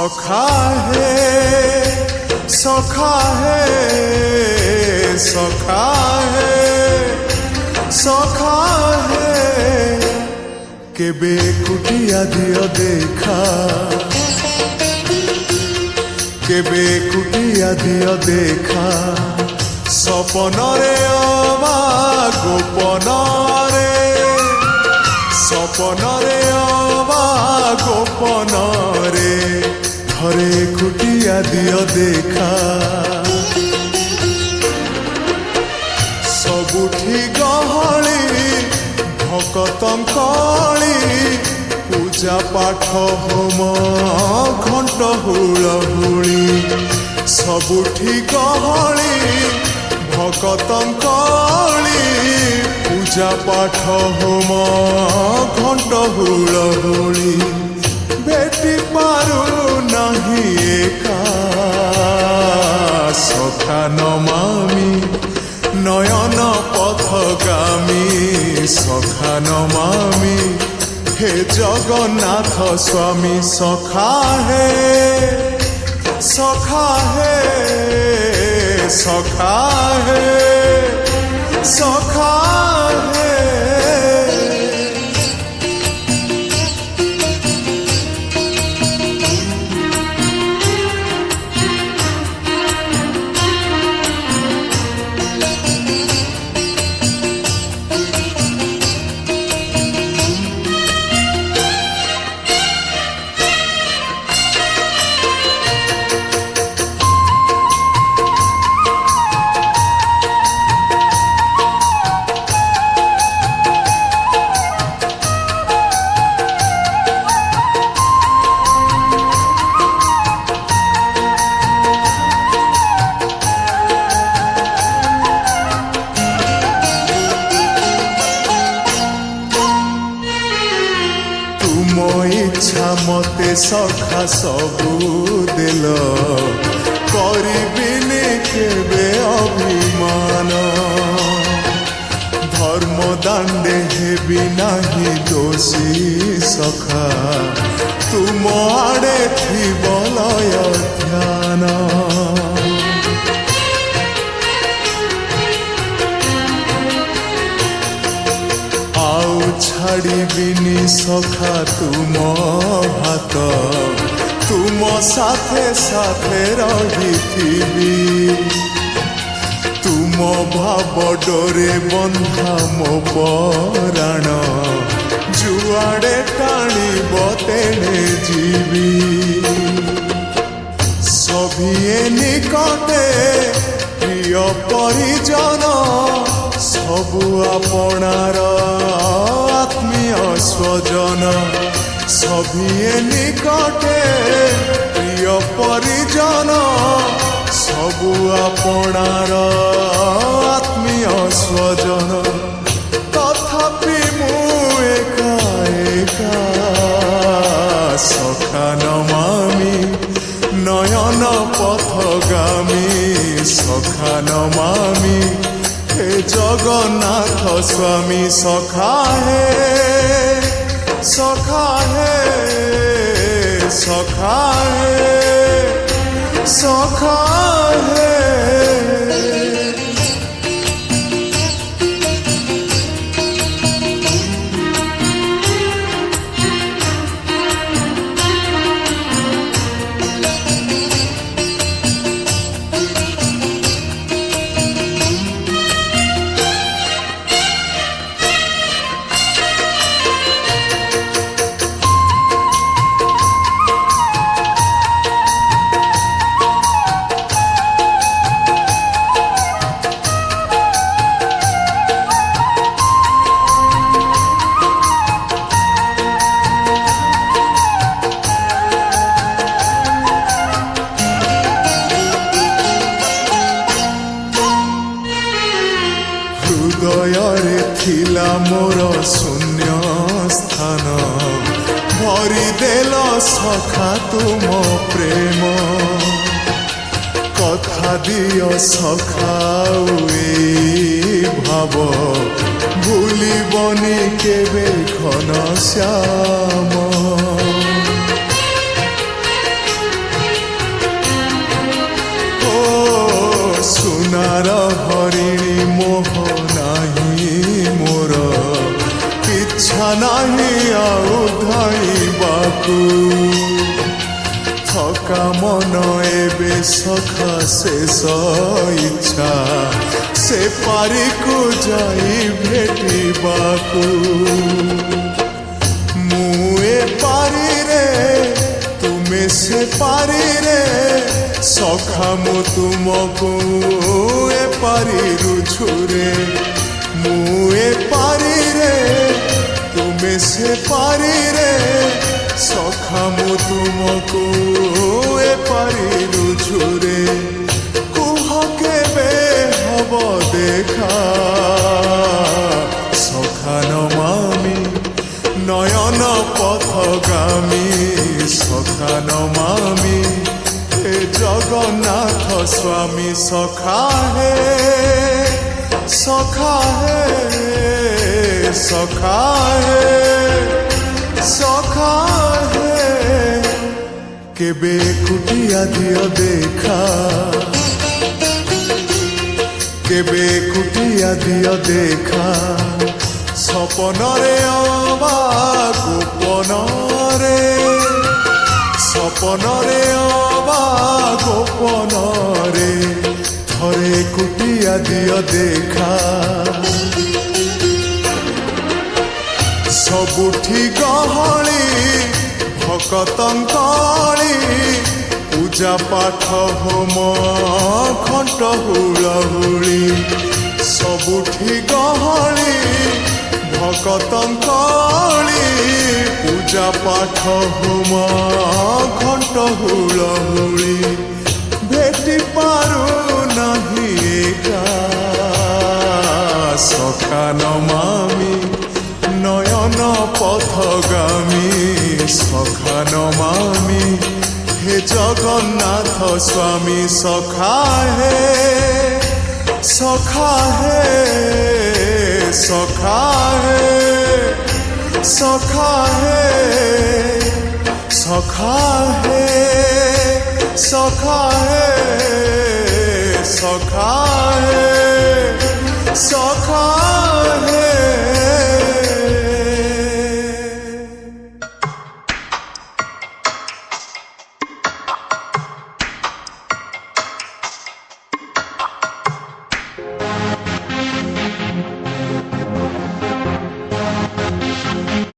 सखा है सखा है सखा है सखा है केबे कुटिया दियो देखा केबे कुटिया दियो देखा सपनरे अबा गोपनरे सपनरे अबा गोपनरे घरे कुटिया दियो देखा सबुठी गहली भकतंकली पूजा पाठ होम घंट हुलहुली सबुठी गहली भकतंकली पूजा पाठ होम घंट हुलहुली बेटी पारू नहीं एका सखा नमामि नयन पथगामी सखा नमामि हे जगन्नाथ स्वामी सखा है सखा है सखा है सखा है तुम इच्छा मते सखा सबू दिल करिबिनी केबे अभिमान धर्म दांडे हेबी नाही दोषी सखा तुम आड़े थी बलय ध्यान छाड़िबिनी सखा तुम हाथ तुम साथे साथे रही तुम भाव डोरे बंधा मो पराण जुआड़े टाणिब तेणे जीवी सभिए निकटे प्रिय परिजन सबु आपणार आत्मीय स्वजन सभिए निकटे प्रिय परिजन सबु आपणार आत्मीय स्वजन तथापि मु एका एका सखा नमामि नयन पथगामी सखा नमामि हे जगन्नाथ स्वामी सखा है सखा है सखा है सखा है हृदय थिला मोर शून्य स्थान भरी देल सखा तुम प्रेम कथा दियो सखा भाव भूलिबनी केबे घन श्याम इच्छा नहीं आउ धाइबाकू थका मन एबे सखा शेष इच्छा से पारी को जाई भेटिबाकू मुए पारी रे तुमे से पारी रे सखा मु तुमको ए पारी रुछुरे मुए पारी रे तुमे से पारी रे सखा मु तुमको ए पारी रुछुरे कुह केबे हब देखा सखा नमामि नयन पथगामी सखा नमामि हे जगन्नाथ स्वामी सखा हे सखा हे सखा हे सखा हे केबे कुटिया दियो देखा केबे कुटिया दियो देखा सपनरे अबा गोपनरे सपनरे अबा गोपनरे थरे कुटिया दियो देखा सबुठी गहली भकतंकली पूजा पाठ होम घंट हुलहुली सबुठी गहली भकतंकली पूजा पाठ होम घंट हुलहुली भेटी पारु नहीं एका सखा नमामि नयन पथगामी सखा नमामि हे जगन्नाथ स्वामी सखा हे सखा हे सखा हे सखा हे सखा हे सखा हे सखा हे सखा हे